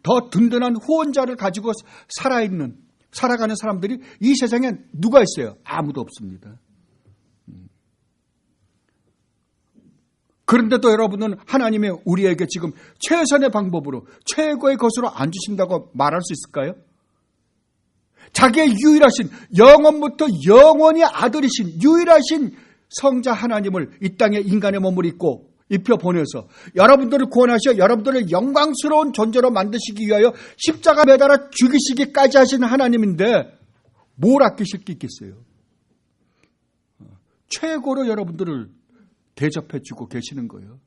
더 든든한 후원자를 가지고 살아가는 사람들이 이 세상에 누가 있어요? 아무도 없습니다. 그런데도 여러분은 하나님이 우리에게 지금 최선의 방법으로 최고의 것으로 안 주신다고 말할 수 있을까요? 자기의 유일하신 영원부터 영원히 아들이신 유일하신 성자 하나님을 이 땅에 인간의 몸을 입혀 보내서 여러분들을 구원하셔 여러분들을 영광스러운 존재로 만드시기 위하여 십자가 매달아 죽이시기까지 하시는 하나님인데 뭘 아끼실 게 있겠어요? 최고로 여러분들을 대접해 주고 계시는 거예요.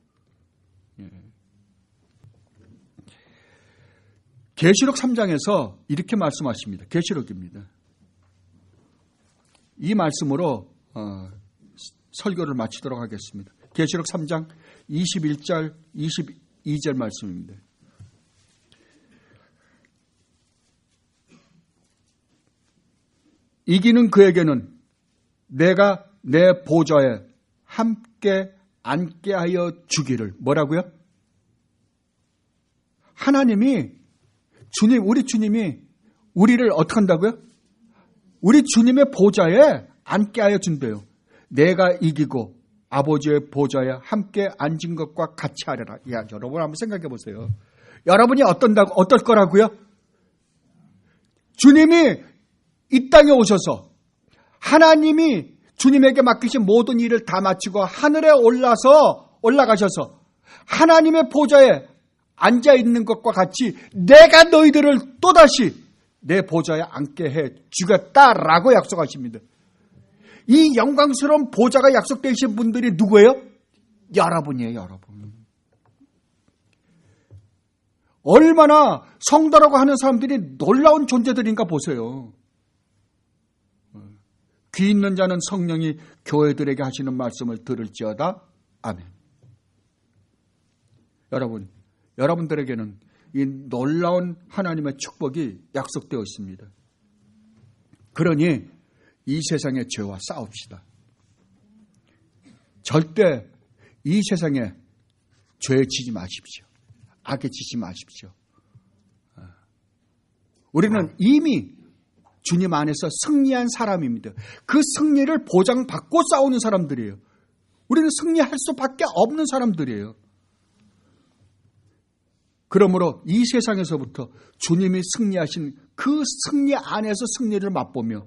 계시록 3장에서 이렇게 말씀하십니다. 계시록입니다. 이 말씀으로 설교를 마치도록 하겠습니다. 계시록 3장 21절 22절 말씀입니다. 이기는 그에게는 내가 내 보좌에 함께 앉게 하여 주기를. 뭐라고요? 하나님이 우리 주님이 우리를 어떻게 한다고요? 우리 주님의 보좌에 앉게 하여 준대요. 내가 이기고 아버지의 보좌에 함께 앉은 것과 같이 하리라. 야, 여러분 한번 생각해 보세요. 여러분이 어떨 거라고요? 주님이 이 땅에 오셔서 하나님이 주님에게 맡기신 모든 일을 다 마치고 하늘에 올라가셔서 하나님의 보좌에 앉아 있는 것과 같이 내가 너희들을 또다시 내 보좌에 앉게 해 주겠다라고 약속하십니다. 이 영광스러운 보좌가 약속되신 분들이 누구예요? 여러분이에요, 여러분. 얼마나 성도라고 하는 사람들이 놀라운 존재들인가 보세요. 귀 있는 자는 성령이 교회들에게 하시는 말씀을 들을지어다. 아멘. 여러분들에게는 이 놀라운 하나님의 축복이 약속되어 있습니다. 그러니 이 세상의 죄와 싸웁시다. 절대 이 세상에 죄에 지지 마십시오. 악에 지지 마십시오. 우리는 이미 주님 안에서 승리한 사람입니다. 그 승리를 보장받고 싸우는 사람들이에요. 우리는 승리할 수밖에 없는 사람들이에요. 그러므로 이 세상에서부터 주님이 승리하신 그 승리 안에서 승리를 맛보며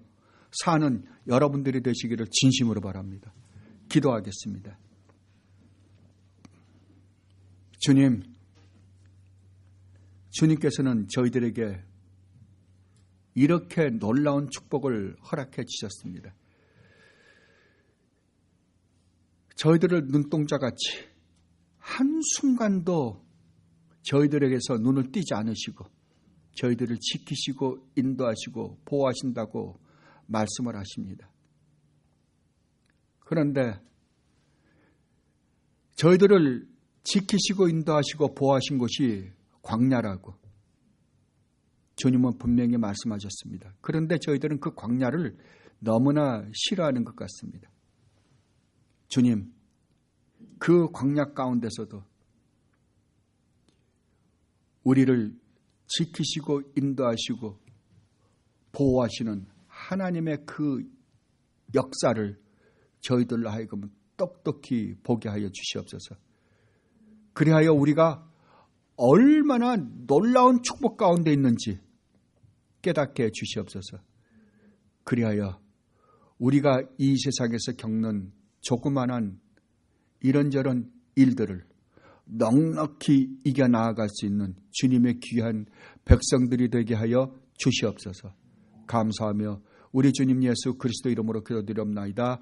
사는 여러분들이 되시기를 진심으로 바랍니다. 기도하겠습니다. 주님께서는 저희들에게 이렇게 놀라운 축복을 허락해 주셨습니다. 저희들을 눈동자같이 한순간도 저희들에게서 눈을 띄지 않으시고 저희들을 지키시고 인도하시고 보호하신다고 말씀을 하십니다. 그런데 저희들을 지키시고 인도하시고 보호하신 것이 광야라고 주님은 분명히 말씀하셨습니다. 그런데 저희들은 그 광야를 너무나 싫어하는 것 같습니다. 주님, 그 광야 가운데서도 우리를 지키시고 인도하시고 보호하시는 하나님의 그 역사를 저희들로 하여금 똑똑히 보게 하여 주시옵소서. 그리하여 우리가 얼마나 놀라운 축복 가운데 있는지 깨닫게 해 주시옵소서. 그리하여 우리가 이 세상에서 겪는 조그만한 이런저런 일들을 넉넉히 이겨나아갈 수 있는 주님의 귀한 백성들이 되게 하여 주시옵소서. 감사하며 우리 주님 예수 그리스도 이름으로 기도드립나이다.